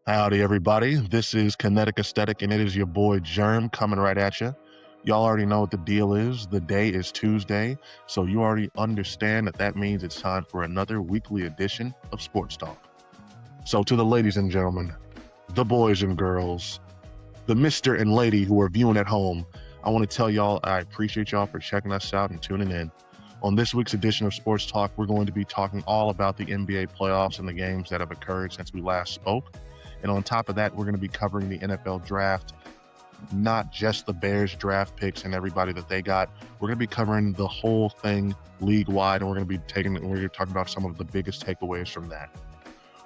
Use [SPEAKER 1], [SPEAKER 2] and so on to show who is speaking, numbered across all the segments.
[SPEAKER 1] Howdy, everybody. This is Kinetic Aesthetic, and it is your boy Germ coming right at you. Y'all already know what the deal is. The day is Tuesday, so you already understand that means it's time for another weekly edition of Sports Talk. So, to the ladies and gentlemen, the boys and girls, the Mr. and lady who are viewing at home, I want to tell y'all I appreciate y'all for checking us out and tuning in. On this week's edition of Sports Talk, we're going to be talking all about the NBA playoffs and the games that have occurred since we last spoke. And on top of that, we're going to be covering the NFL draft, not just the Bears draft picks and everybody that they got. We're going to be covering the whole thing league-wide, and we're going to talk about some of the biggest takeaways from that.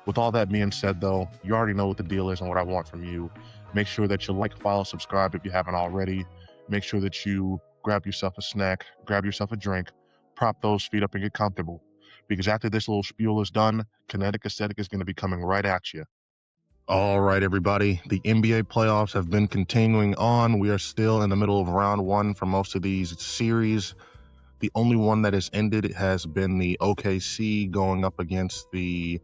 [SPEAKER 1] With all that being said, though, you already know what the deal is and what I want from you. Make sure that you like, follow, subscribe if you haven't already. Make sure that you grab yourself a snack, grab yourself a drink, prop those feet up and get comfortable. Because after this little spiel is done, Kinetic Aesthetic is going to be coming right at you. All right, everybody. The NBA playoffs have been continuing on. We are still in the middle of round one for most of these series. The only one that has ended has been the OKC going up against the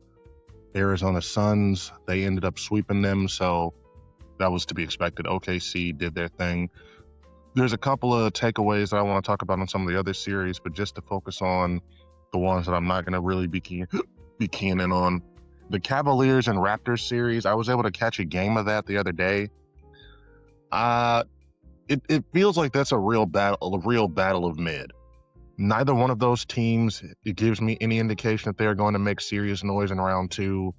[SPEAKER 1] Arizona Suns. They ended up sweeping them, so that was to be expected. OKC did their thing. There's a couple of takeaways that I want to talk about on some of the other series, but just to focus on the ones that I'm not going to really be keen in on. The Cavaliers and Raptors series, I was able to catch a game of that the other day. It feels like that's a real battle of mid. Neither one of those teams, it gives me any indication that they're going to make serious noise in round two.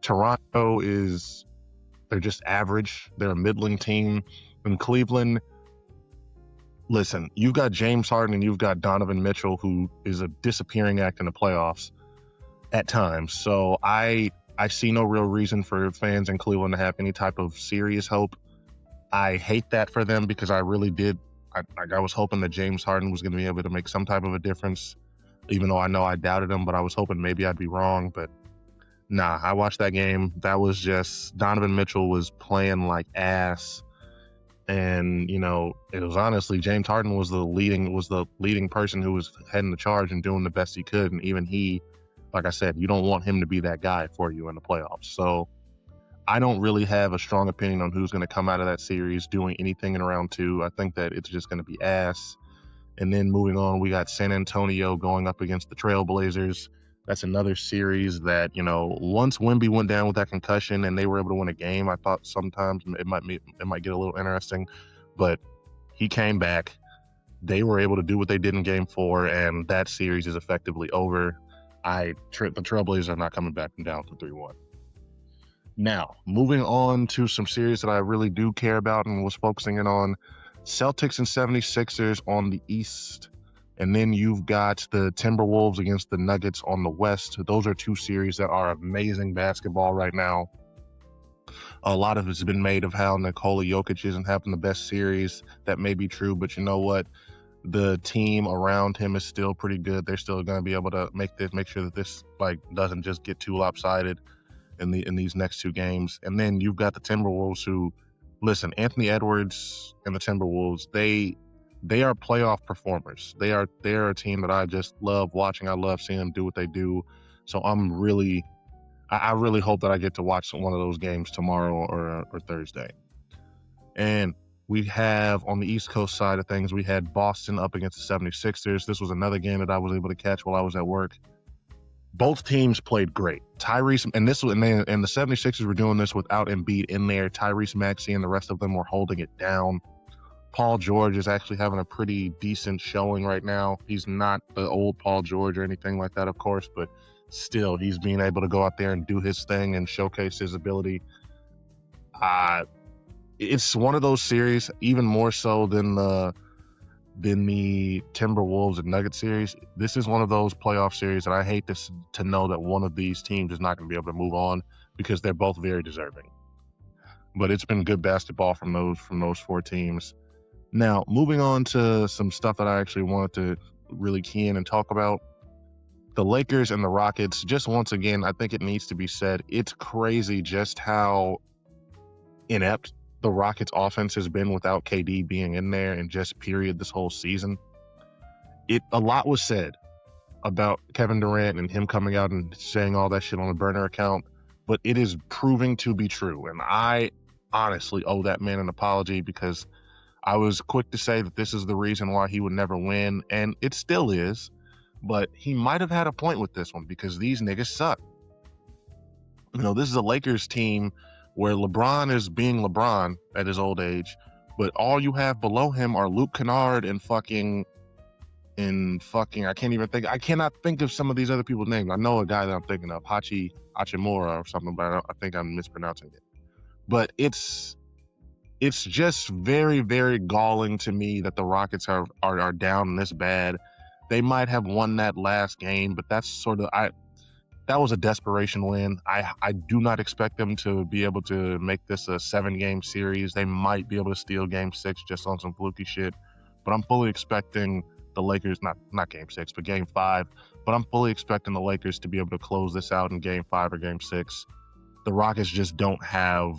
[SPEAKER 1] Toronto they're just average. They're a middling team. In Cleveland, listen, you've got James Harden and you've got Donovan Mitchell, who is a disappearing act in the playoffs at times. So I see no real reason for fans in Cleveland to have any type of serious hope. I hate that for them because I really did. I was hoping that James Harden was going to be able to make some type of a difference, even though I know I doubted him, but I was hoping maybe I'd be wrong. But nah, I watched that game. That was just, Donovan Mitchell was playing like ass. And, it was honestly, James Harden was the leading person who was heading the charge and doing the best he could. And even he, like I said, you don't want him to be that guy for you in the playoffs. So I don't really have a strong opinion on who's going to come out of that series doing anything in round two. I think that it's just going to be ass. And then moving on, we got San Antonio going up against the Trailblazers. That's another series that, once Wemby went down with that concussion and they were able to win a game, I thought sometimes it might get a little interesting. But he came back. They were able to do what they did in game 4, and that series is effectively over. The Trailblazers are not coming back from down from 3-1. Now, moving on to some series that I really do care about and was focusing in on, Celtics and 76ers on the East. And then you've got the Timberwolves against the Nuggets on the West. Those are two series that are amazing basketball right now. A lot of it's been made of how Nikola Jokic isn't having the best series. That may be true, but you know what? The team around him is still pretty good. They're still going to be able to make sure that this doesn't just get too lopsided in these next two games. And then you've got the Timberwolves who, listen, Anthony Edwards and the Timberwolves, they are playoff performers. They're a team that I just love watching. I love seeing them do what they do. So I really hope that I get to watch one of those games tomorrow or Thursday. And we have, on the East Coast side of things, we had Boston up against the 76ers. This was another game that I was able to catch while I was at work. Both teams played great. And the 76ers were doing this without Embiid in there. Tyrese Maxey and the rest of them were holding it down. Paul George is actually having a pretty decent showing right now. He's not the old Paul George or anything like that, of course, but still, he's being able to go out there and do his thing and showcase his ability. It's one of those series, even more so than the Timberwolves and Nuggets series. This is one of those playoff series that I hate to know that one of these teams is not going to be able to move on, because they're both very deserving. But it's been good basketball from those four teams. Now, moving on to some stuff that I actually wanted to really key in and talk about. The Lakers and the Rockets, just once again, I think it needs to be said, it's crazy just how inept the Rockets offense has been without KD being in there, and just period this whole season. A lot was said about Kevin Durant and him coming out and saying all that shit on the burner account, but it is proving to be true. And I honestly owe that man an apology, because I was quick to say that this is the reason why he would never win, and it still is. But he might have had a point with this one, because these niggas suck. This is a Lakers team where LeBron is being LeBron at his old age, but all you have below him are Luke Kennard and I cannot think of some of these other people's names. I know a guy that I'm thinking of, Hachimura or something, but I think I'm mispronouncing it. But it's just very, very galling to me that the Rockets are down this bad. They might have won that last game, but that's that was a desperation win. I do not expect them to be able to make this a 7-game series. They might be able to steal game 6 just on some fluky shit, but I'm fully expecting the Lakers, not game 6, but game 5, but I'm fully expecting the Lakers to be able to close this out in game 5 or game 6. The Rockets just don't have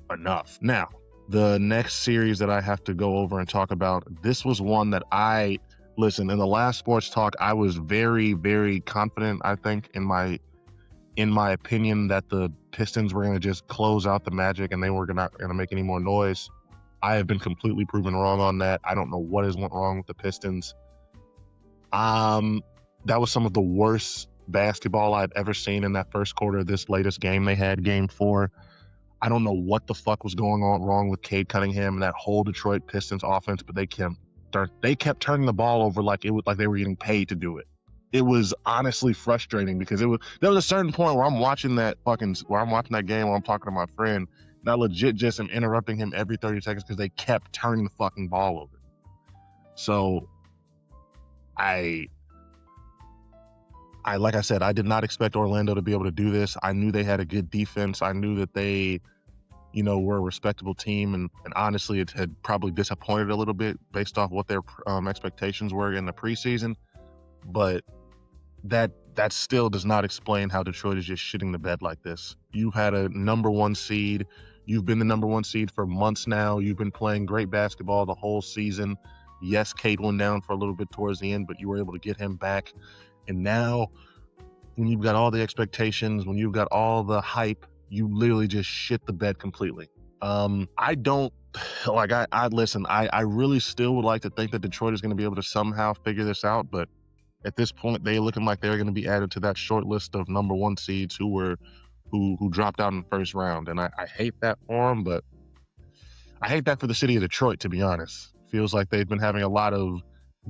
[SPEAKER 1] enough. Now, the next series that I have to go over and talk about, this was one that listen, in the last sports talk, I was very, very confident, I think, in my opinion, that the Pistons were going to just close out the Magic and they were not going to make any more noise. I have been completely proven wrong on that. I don't know what has went wrong with the Pistons. That was some of the worst basketball I've ever seen in that first quarter of this latest game they had, game 4. I don't know what the fuck was going on wrong with Cade Cunningham and that whole Detroit Pistons offense, but they kept turning the ball over like they were getting paid to do it. It was honestly frustrating, because there was a certain point where I'm watching that game where I'm talking to my friend, and I legit just am interrupting him every 30 seconds because they kept turning the fucking ball over. So like I said, I did not expect Orlando to be able to do this. I knew they had a good defense. I knew that they, were a respectable team, and honestly, it had probably disappointed a little bit based off what their expectations were in the preseason. But that still does not explain how Detroit is just shitting the bed like this. You had a number 1 seed. You've been the number 1 seed for months now. You've been playing great basketball the whole season. Yes, Cade went down for a little bit towards the end, but you were able to get him back. And now, when you've got all the expectations, when you've got all the hype, you literally just shit the bed completely. I really still would like to think that Detroit is going to be able to somehow figure this out, but at this point, they're looking like they're going to be added to that short list of number 1 seeds who dropped out in the first round. And I hate that for them, but I hate that for the city of Detroit, to be honest. Feels like they've been having a lot of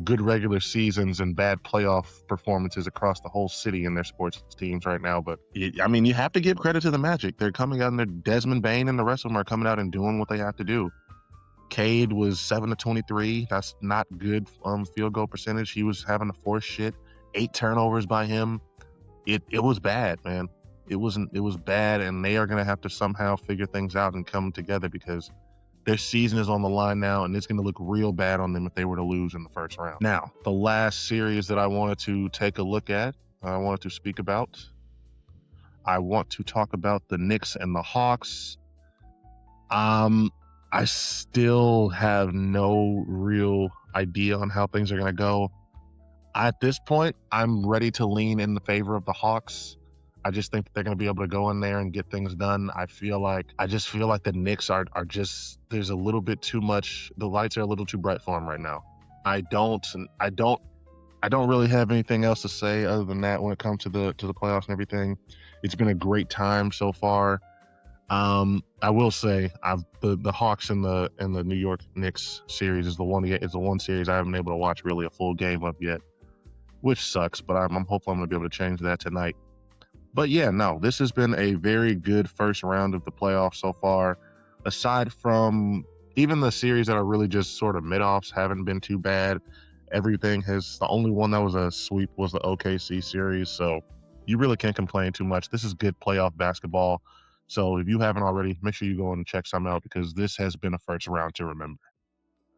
[SPEAKER 1] good regular seasons and bad playoff performances across the whole city in their sports teams right now. But you have to give credit to the Magic. They're coming out, and they're Desmond Bain and the rest of them are coming out and doing what they have to do. Cade was 7-23. That's not good field goal percentage. He was having to force shit. 8 turnovers by him. It was bad, man. It was bad, and they are going to have to somehow figure things out and come together, because their season is on the line now, and it's going to look real bad on them if they were to lose in the first round. Now, the last series that I wanted to take a look at, I wanted to speak about, I want to talk about the Knicks and the Hawks. I still have no real idea on how things are going to go. At this point, I'm ready to lean in the favor of the Hawks. I just think they're going to be able to go in there and get things done. I just feel like the Knicks are just, there's a little bit too much, the lights are a little too bright for them right now. I don't really have anything else to say other than that when it comes to the playoffs and everything. It's been a great time so far. I will say the Hawks and the New York Knicks series is the one series I haven't been able to watch really a full game of yet, which sucks, but I'm hopeful I'm going to be able to change that tonight. But yeah, no, this has been a very good first round of the playoffs so far. Aside from even the series that are really just sort of mid-offs haven't been too bad. The only one that was a sweep was the OKC series, so you really can't complain too much. This is good playoff basketball. So if you haven't already, make sure you go and check some out, because this has been a first round to remember.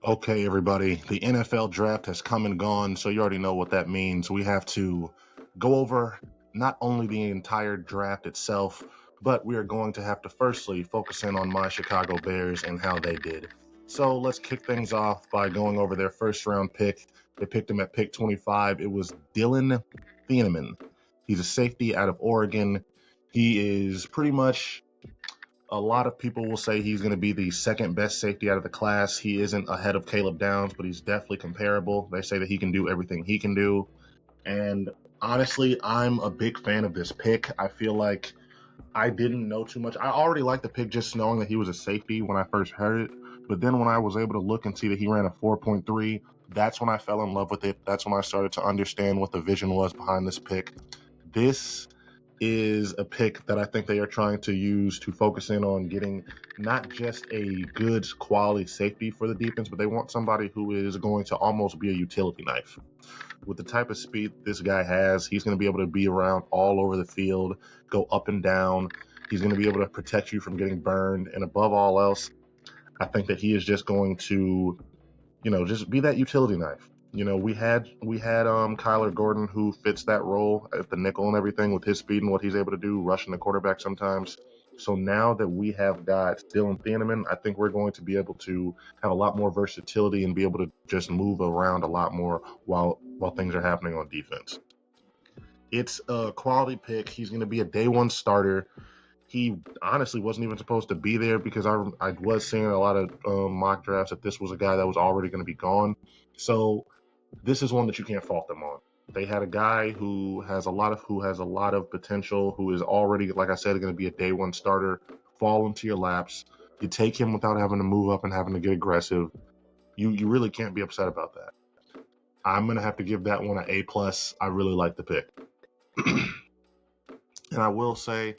[SPEAKER 1] Okay, everybody, the NFL draft has come and gone, so you already know what that means. We have to go over not only the entire draft itself, but we are going to have to firstly focus in on my Chicago Bears and how they did. So let's kick things off by going over their first round pick. They picked him at pick 25. It was Dylan Thieneman. He's a safety out of Oregon. He is pretty much, a lot of people will say he's going to be the second best safety out of the class. He isn't ahead of Caleb Downs, but he's definitely comparable. They say that he can do everything he can do. And honestly, I'm a big fan of this pick. I feel like I didn't know too much. I already liked the pick just knowing that he was a safety when I first heard it. But then when I was able to look and see that he ran a 4.3, that's when I fell in love with it. That's when I started to understand what the vision was behind this pick. This is a pick that I think they are trying to use to focus in on getting not just a good quality safety for the defense, but they want somebody who is going to almost be a utility knife. With the type of speed this guy has, he's going to be able to be around all over the field, go up and down. He's going to be able to protect you from getting burned. And above all else, I think that he is just going to, just be that utility knife. We had Kyler Gordon, who fits that role at the nickel and everything with his speed and what he's able to do, rushing the quarterback sometimes. So now that we have got Dylan Thieneman, I think we're going to be able to have a lot more versatility and be able to just move around a lot more while things are happening on defense. It's a quality pick. He's going to be a day one starter. He honestly wasn't even supposed to be there because I was seeing a lot of mock drafts that this was a guy that was already going to be gone. So this is one that you can't fault them on. They had a guy who has a lot of potential, who is already, like I said, going to be a day one starter, fall into your laps. You take him without having to move up and having to get aggressive. You really can't be upset about that. I'm going to have to give that one an A+. I really like the pick. And I will say,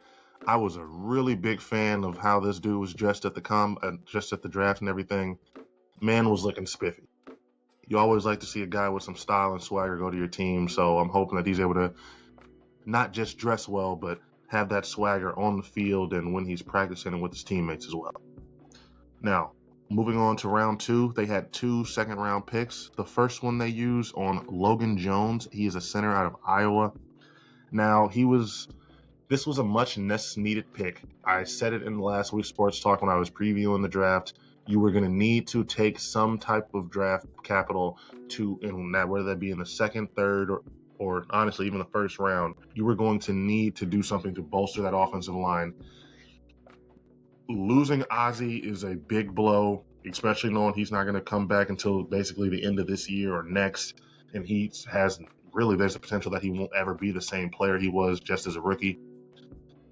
[SPEAKER 1] I was a really big fan of how this dude was dressed at the draft and everything. Man was looking spiffy. You always like to see a guy with some style and swagger go to your team, so I'm hoping that he's able to not just dress well, but have that swagger on the field and when he's practicing and with his teammates as well. Now, moving on to round 2, they had 2 second-round picks. The first one they used on Logan Jones. He is a center out of Iowa. Now, this was a much needed pick. I said it in last week's Sports Talk when I was previewing the draft. You were going to need to take some type of draft capital whether that be in the second, third, or honestly even the first round. You were going to need to do something to bolster that offensive line. Losing Ozzie is a big blow, especially knowing he's not going to come back until basically the end of this year or next. And there's a potential that he won't ever be the same player he was just as a rookie.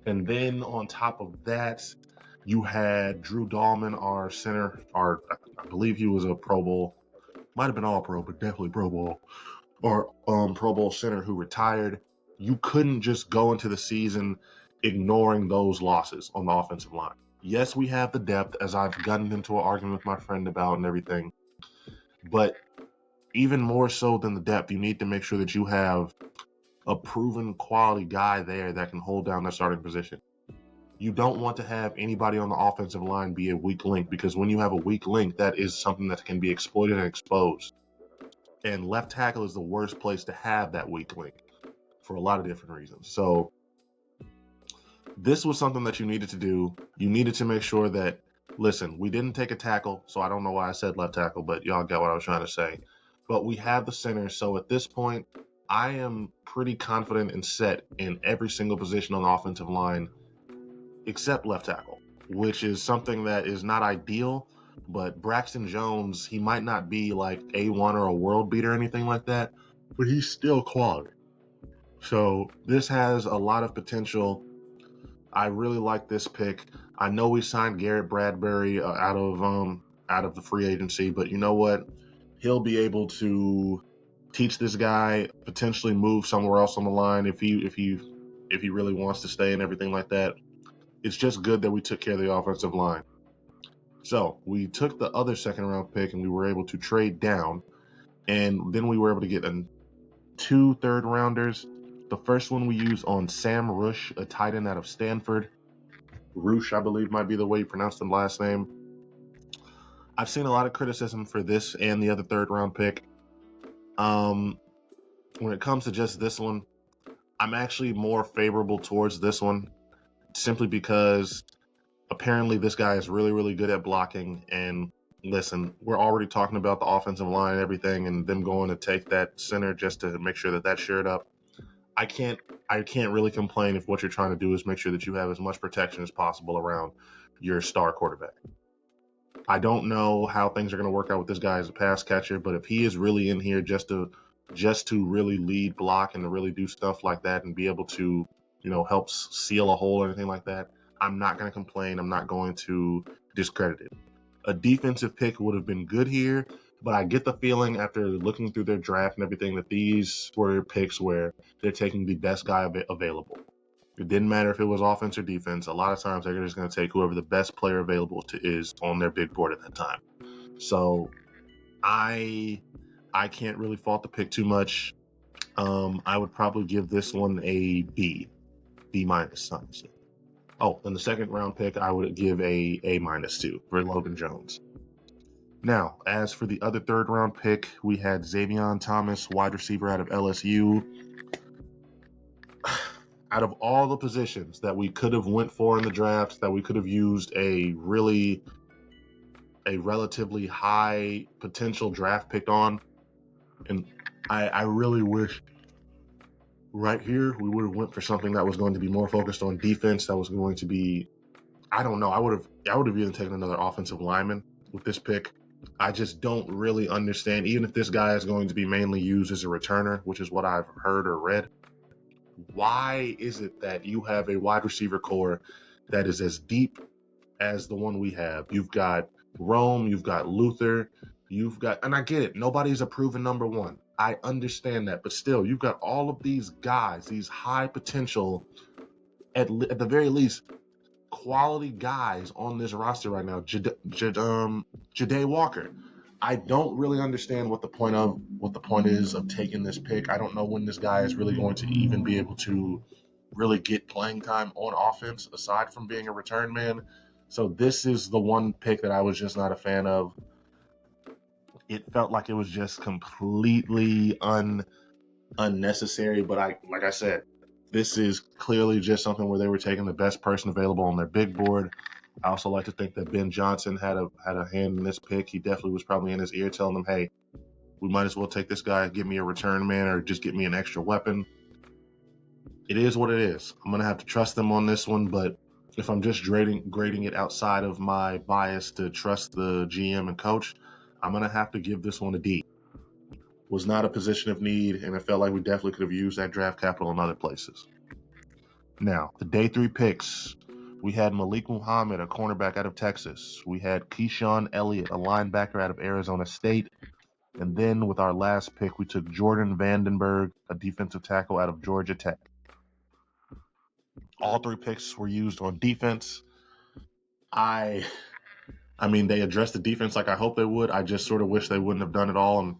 [SPEAKER 1] And then on top of that, you had Drew Dahlman, our center, I believe he was a Pro Bowl, might have been All Pro, but definitely Pro Bowl, or Pro Bowl center who retired. You couldn't just go into the season ignoring those losses on the offensive line. Yes, we have the depth, as I've gotten into an argument with my friend about and everything, but even more so than the depth, you need to make sure that you have a proven quality guy there that can hold down that starting position. You don't want to have anybody on the offensive line be a weak link, because when you have a weak link, that is something that can be exploited and exposed. And left tackle is the worst place to have that weak link for a lot of different reasons. So this was something that you needed to do. You needed to make sure that, listen, we didn't take a tackle, so I don't know why I said left tackle, but y'all get what I was trying to say. But we have the center, so at this point, I am pretty confident and set in every single position on the offensive line except left tackle, which is something that is not ideal, but Braxton Jones, he might not be like A1 or a world beater or anything like that, but he's still quality. So this has a lot of potential. I really like this pick. I know we signed Garrett Bradbury out of the free agency, but you know what? He'll be able to teach this guy, potentially move somewhere else on the line if he really wants to stay and everything like that. It's just good that we took care of the offensive line. So we took the other second round pick and we were able to trade down, and then we were able to get 2 third rounders. The first one we used on Sam Rush, a tight end out of Stanford. Rush, I believe, might be the way you pronounce the last name. I've seen a lot of criticism for this and the other third round pick. When it comes to just this one, I'm actually more favorable towards this one, simply because apparently this guy is really, really good at blocking. And listen, we're already talking about the offensive line and everything, and them going to take that center just to make sure that that's shored up. I can't really complain if what you're trying to do is make sure that you have as much protection as possible around your star quarterback. I don't know how things are going to work out with this guy as a pass catcher, but if he is really in here just to really lead block and to really do stuff like that and be able to, help seal a hole or anything like that, I'm not going to complain. I'm not going to discredit it. A defensive pick would have been good here, but I get the feeling after looking through their draft and everything that these were picks where they're taking the best guy available. It didn't matter if it was offense or defense. A lot of times they're just going to take whoever the best player available is on their big board at that time. So I can't really fault the pick too much. I would probably give this one a B minus, honestly. Oh, and the second round pick, I would give a minus too for Logan Jones. Now, as for the other third round pick, we had Xavier Thomas, wide receiver out of LSU. Out of all the positions that we could have went for in the draft, that we could have used a relatively high potential draft pick on, and I really wish right here we would have went for something that was going to be more focused on defense, that was going to be, I don't know, I would have even taken another offensive lineman with this pick. I just don't really understand, even if this guy is going to be mainly used as a returner, which is what I've heard or read, why is it that you have a wide receiver core that is as deep as the one we have? You've got Rome, you've got Luther, and I get it, nobody's a proven number one. I understand that, but still, you've got all of these guys, these high potential, at the very least, quality guys on this roster right now. Ja'Day Walker. I don't really understand what the point is of taking this pick. I don't know when this guy is really going to even be able to really get playing time on offense aside from being a return man. So this is the one pick that I was just not a fan of. It felt like it was just completely unnecessary, but like I said, this is clearly just something where they were taking the best person available on their big board. I also like to think that Ben Johnson had a hand in this pick. He definitely was probably in his ear telling them, hey, we might as well take this guy, give me a return man, or just get me an extra weapon. It is what it is. I'm going to have to trust them on this one, but if I'm just grading it outside of my bias to trust the GM and coach, I'm going to have to give this one a D. Was not a position of need, and it felt like we definitely could have used that draft capital in other places. Now, the day 3 picks, we had Malik Muhammad, a cornerback out of Texas. We had Keyshawn Elliott, a linebacker out of Arizona State. And then with our last pick, we took Jordan Vandenberg, a defensive tackle out of Georgia Tech. All 3 picks were used on defense. I mean, they addressed the defense like I hope they would. I just sort of wish they wouldn't have done it all on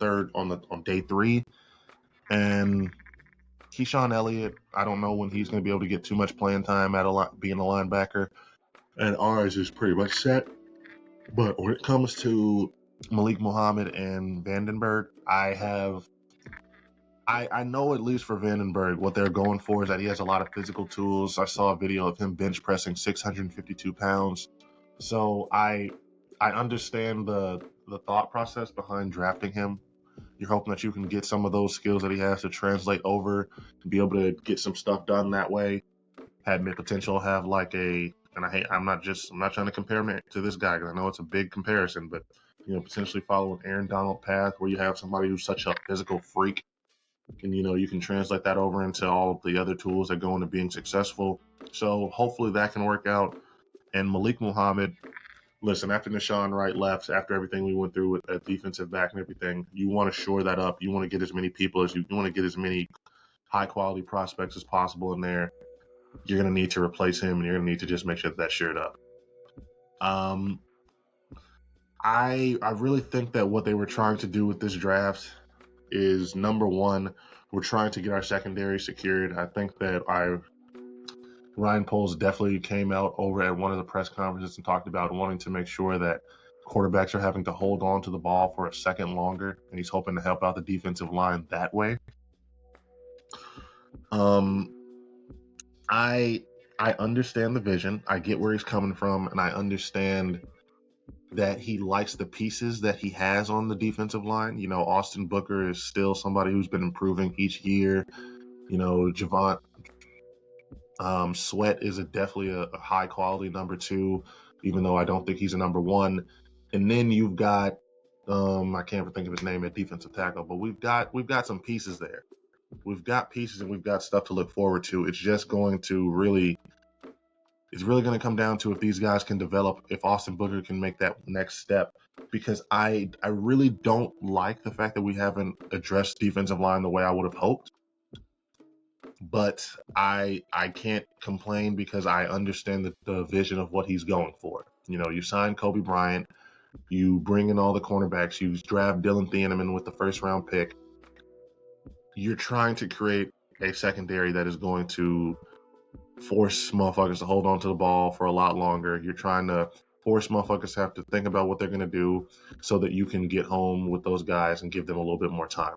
[SPEAKER 1] day 3. And Keyshawn Elliott, I don't know when he's going to be able to get too much playing time being a linebacker. And ours is pretty much set. But when it comes to Malik Muhammad and Vandenberg, I know at least for Vandenberg, what they're going for is that he has a lot of physical tools. I saw a video of him bench pressing 652 pounds. So I understand the thought process behind drafting him. You're hoping that you can get some of those skills that he has to translate over to be able to get some stuff done that way. Had potential to have I'm not trying to compare him to this guy because I know it's a big comparison, but potentially follow an Aaron Donald path where you have somebody who's such a physical freak, and you can translate that over into all of the other tools that go into being successful. So hopefully that can work out. And Malik Muhammad, listen, after Nashawn Wright left, after everything we went through with defensive back and everything, you want to shore that up. You want to get as many people as you want to get as many high-quality prospects as possible in there. You're going to need to replace him, and you're going to need to just make sure that's shored up. I really think that what they were trying to do with this draft is, number one, we're trying to get our secondary secured. I think that Ryan Poles definitely came out over at one of the press conferences and talked about wanting to make sure that quarterbacks are having to hold on to the ball for a second longer, and he's hoping to help out the defensive line that way. I understand the vision. I get where he's coming from, and I understand that he likes the pieces that he has on the defensive line. Austin Booker is still somebody who's been improving each year. Javon Sweat is definitely a high quality number two, even though I don't think he's a number one. And then you've got I can't think of his name at defensive tackle, but we've got some pieces there. We've got pieces and we've got stuff to look forward to. It's really going to come down to if these guys can develop, if Austin Booker can make that next step. Because I really don't like the fact that we haven't addressed defensive line the way I would have hoped. But I can't complain because I understand the vision of what he's going for. You sign Kobe Bryant, you bring in all the cornerbacks, you draft Dylan Thieneman with the first round pick. You're trying to create a secondary that is going to force motherfuckers to hold on to the ball for a lot longer. You're trying to force motherfuckers to have to think about what they're going to do so that you can get home with those guys and give them a little bit more time.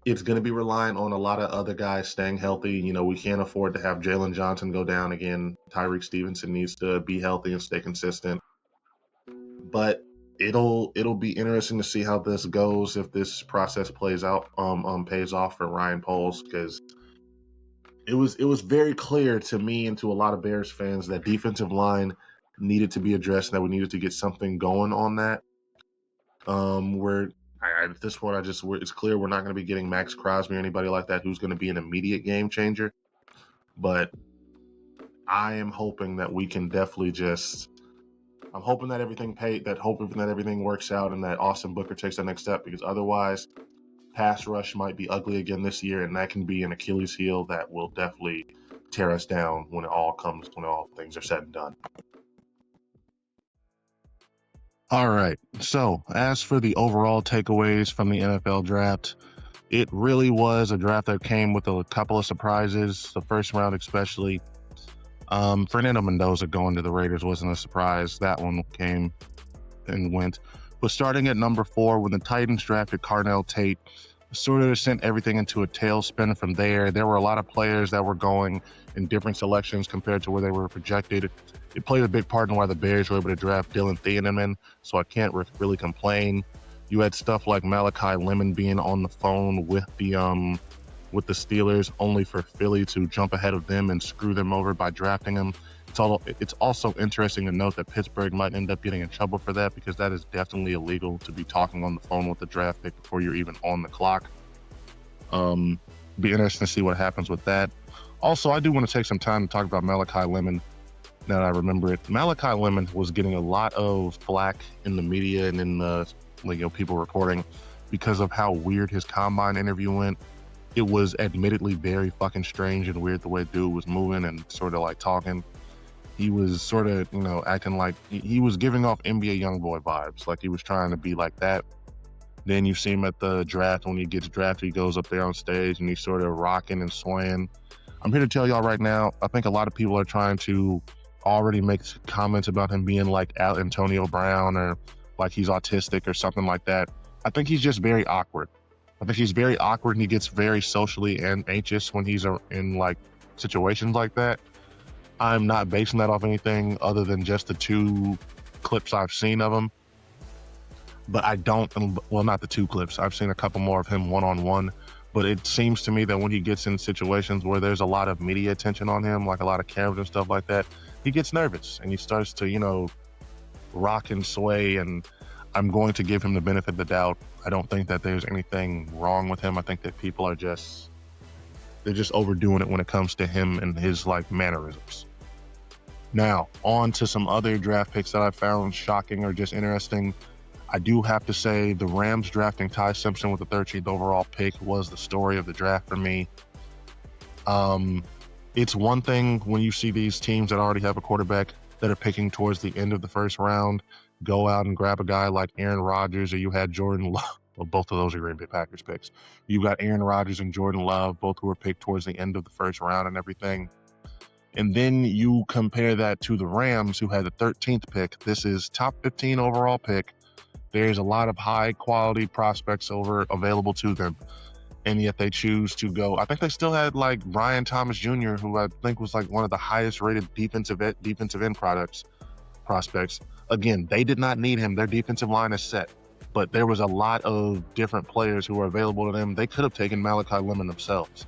[SPEAKER 1] It's going to be relying on a lot of other guys staying healthy. We can't afford to have Jalen Johnson go down again. Tyreek Stevenson needs to be healthy and stay consistent. But it'll be interesting to see how this goes, if this process plays out, pays off for Ryan Poles, because it was very clear to me and to a lot of Bears fans that defensive line needed to be addressed, and that we needed to get something going on that. At this point, it's clear we're not going to be getting Max Crosby or anybody like that who's going to be an immediate game changer. But I am hoping that we can definitely I'm hoping that everything works out and that Austin Booker takes that next step, because otherwise pass rush might be ugly again this year, and that can be an Achilles heel that will definitely tear us down when all things are said and done. All right. So as for the overall takeaways from the NFL draft, it really was a draft that came with a couple of surprises, the first round especially. Fernando Mendoza going to the Raiders wasn't a surprise. That one came and went. But starting at number 4, when the Titans drafted Carnell Tate, sort of sent everything into a tailspin from there. There were a lot of players that were going in different selections compared to where they were projected. It played a big part in why the Bears were able to draft Dylan Thieneman, so I can't really complain. You had stuff like Malachi Lemon being on the phone with the Steelers, only for Philly to jump ahead of them and screw them over by drafting him. It's also interesting to note that Pittsburgh might end up getting in trouble for that, because that is definitely illegal to be talking on the phone with the draft pick before you're even on the clock. Be interesting to see what happens with that. Also, I do want to take some time to talk about Malachi Lemon. Now that I remember it, Malachi Lemon was getting a lot of flack in the media and in the people reporting because of how weird his combine interview went. It was admittedly very fucking strange and weird the way dude was moving and sort of like talking. He was sort of, acting like he was giving off NBA YoungBoy vibes, like he was trying to be like that. Then you see him at the draft. When he gets drafted, he goes up there on stage and he's sort of rocking and swaying. I'm here to tell y'all right now, I think a lot of people are trying to already make comments about him being like Antonio Brown, or like he's autistic or something like that. I think he's just very awkward. I think he's very awkward, and he gets very socially and anxious when he's in like situations like that. I'm not basing that off anything other than just the 2 clips I've seen of him. But not the 2 clips. I've seen a couple more of him one-on-one. But it seems to me that when he gets in situations where there's a lot of media attention on him, like a lot of cameras and stuff like that, he gets nervous and he starts to, rock and sway. And I'm going to give him the benefit of the doubt. I don't think that there's anything wrong with him. I think that people are they're just overdoing it when it comes to him and his like mannerisms. Now, on to some other draft picks that I found shocking or just interesting. I do have to say the Rams drafting Ty Simpson with the 13th overall pick was the story of the draft for me. It's one thing when you see these teams that already have a quarterback that are picking towards the end of the first round go out and grab a guy like Aaron Rodgers, or you had Jordan Love. Well, both of those are Green Bay Packers picks. You got Aaron Rodgers and Jordan Love, both who were picked towards the end of the first round and everything. And then you compare that to the Rams, who had the 13th pick. This is top 15 overall pick. There's a lot of high quality prospects available to them. And yet they choose to go. I think they still had like Brian Thomas Jr., who I think was like one of the highest rated defensive end prospects. Again, they did not need him. Their defensive line is set. but there was a lot of different players who were available to them. They could have taken Malachi Lemon themselves,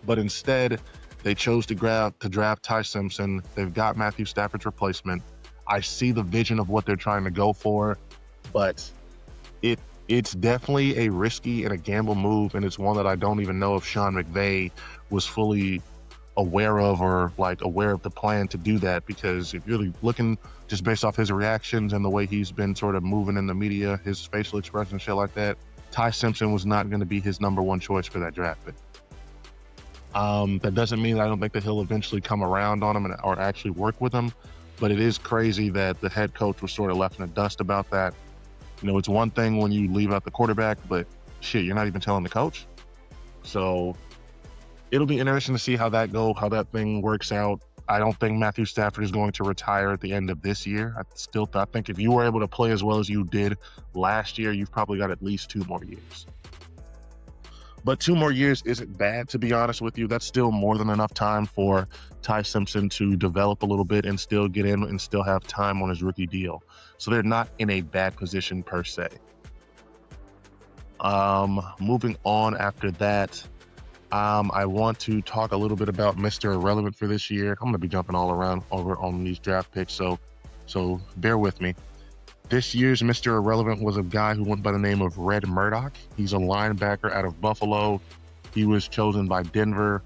[SPEAKER 1] but instead they chose to draft Ty Simpson. They've got Matthew Stafford's replacement. I see the vision of what they're trying to go for, but it's definitely a risky and a gamble move, and it's one that I don't even know if Sean McVay was fully aware of, or like aware of the plan to do that, because if you're looking just based off his reactions and the way he's been sort of moving in the media, his facial expression, shit like that, Ty Simpson was not going to be his number one choice for that draft pick. That doesn't mean I don't think that he'll eventually come around on him or actually work with him, but it is crazy that the head coach was sort of left in the dust about that. You know, it's one thing when you leave out the quarterback, but shit, you're not even telling the coach. So it'll be interesting to see how that thing works out. I don't think Matthew Stafford is going to retire at the end of this year. I think if you were able to play as well as you did last year, you've probably got at least 2 more years. But 2 more years isn't bad, to be honest with you. That's still more than enough time for Ty Simpson to develop a little bit and still get in and still have time on his rookie deal. So they're not in a bad position per se. Moving on after that, I want to talk a little bit about Mr. Irrelevant for this year. I'm going to be jumping all around over on these draft picks, so bear with me. This year's Mr. Irrelevant was a guy who went by the name of Red Murdoch. He's a linebacker out of Buffalo. He was chosen by Denver.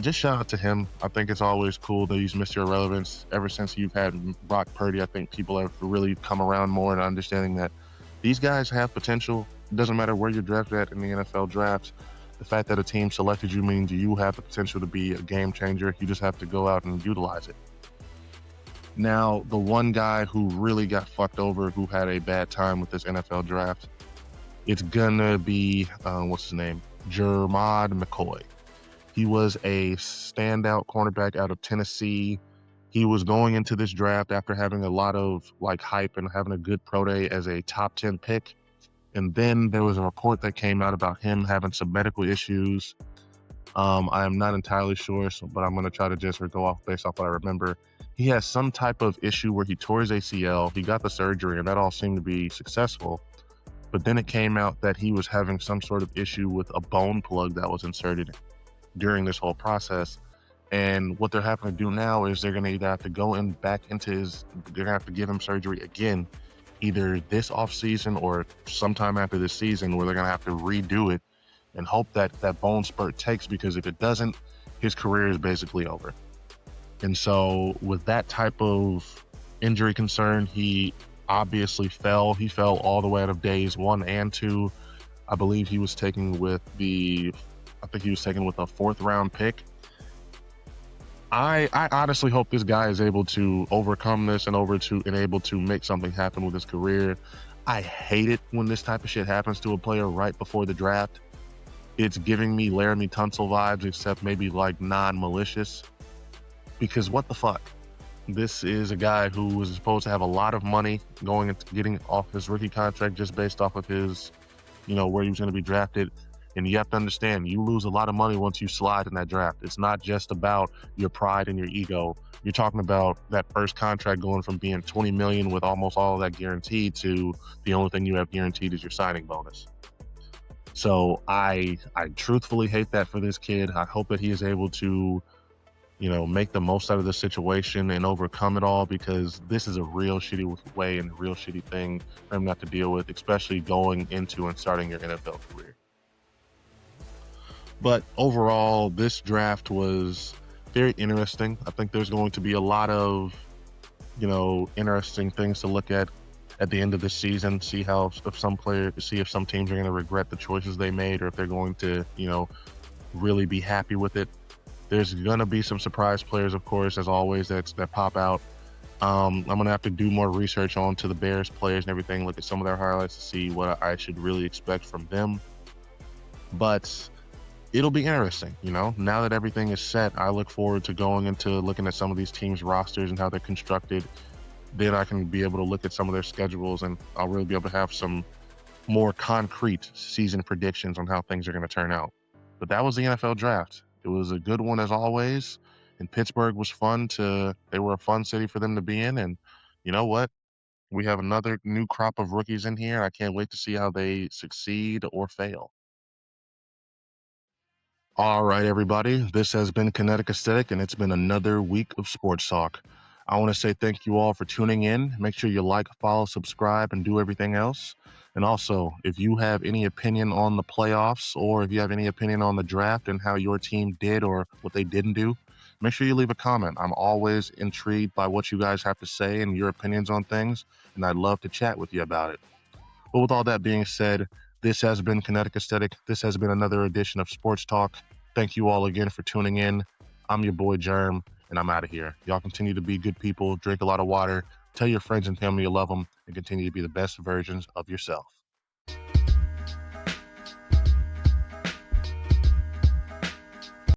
[SPEAKER 1] Just shout out to him. I think it's always cool that he's Mr. Irrelevant. Ever since you've had Brock Purdy, I think people have really come around more and understanding that these guys have potential. It doesn't matter where you're drafted at in the NFL draft. The fact that a team selected you means you have the potential to be a game changer. You just have to go out and utilize it. Now, the one guy who really got fucked over, who had a bad time with this NFL draft, it's gonna be, what's his name? Jermod McCoy. He was a standout cornerback out of Tennessee. He was going into this draft after having a lot of hype and having a good pro day as a top 10 pick. And then there was a report that came out about him having some medical issues. I am not entirely sure, but I'm going to try to just go off based off what I remember. He has some type of issue where he tore his ACL. He got the surgery, and that all seemed to be successful. But then it came out that he was having some sort of issue with a bone plug that was inserted during this whole process. And what they're having to do now is they're going to either have to go in back into they're going to have to give him surgery again, either this off season or sometime after this season, where they're going to have to redo it and hope that that bone spurt takes, because if it doesn't, his career is basically over. And so with that type of injury concern, he obviously fell. He fell all the way out of days 1 and 2. I believe he was taken with a 4th round pick. I honestly hope this guy is able to overcome this and able to make something happen with his career. I hate it when this type of shit happens to a player right before the draft. It's giving me Laramie Tunsil vibes, except maybe non-malicious. Because what the fuck? This is a guy who was supposed to have a lot of money going into getting off his rookie contract just based off of his, where he was going to be drafted. And you have to understand, you lose a lot of money once you slide in that draft. It's not just about your pride and your ego. You're talking about that first contract going from being $20 million with almost all of that guaranteed to the only thing you have guaranteed is your signing bonus. So I truthfully hate that for this kid. I hope that he is able to, make the most out of the situation and overcome it all, because this is a real shitty way and a real shitty thing for him not to deal with, especially going into and starting your NFL career. But overall, this draft was very interesting. I think there's going to be a lot of, interesting things to look at the end of the season. See if some teams are going to regret the choices they made, or if they're going to, really be happy with it. There's going to be some surprise players, of course, as always, that pop out. I'm going to have to do more research onto the Bears players and everything, look at some of their highlights to see what I should really expect from them. But it'll be interesting, now that everything is set. I look forward to going into looking at some of these teams' rosters and how they're constructed. Then I can be able to look at some of their schedules, and I'll really be able to have some more concrete season predictions on how things are going to turn out. But that was the NFL draft. It was a good one as always, and Pittsburgh was fun. They were a fun city for them to be in, and you know what? We have another new crop of rookies in here. I can't wait to see how they succeed or fail. All right, everybody. This has been Kinetic Aesthetic, and it's been another week of sports talk. I want to say thank you all for tuning in. Make sure you like, follow, subscribe, and do everything else. And also, if you have any opinion on the playoffs, or if you have any opinion on the draft and how your team did or what they didn't do, make sure you leave a comment. I'm always intrigued by what you guys have to say and your opinions on things, and I'd love to chat with you about it. But with all that being said, this has been Kinetic Aesthetic. This has been another edition of Sports Talk. Thank you all again for tuning in. I'm your boy Germ, and I'm out of here. Y'all continue to be good people, drink a lot of water, tell your friends and family you love them, and continue to be the best versions of yourself.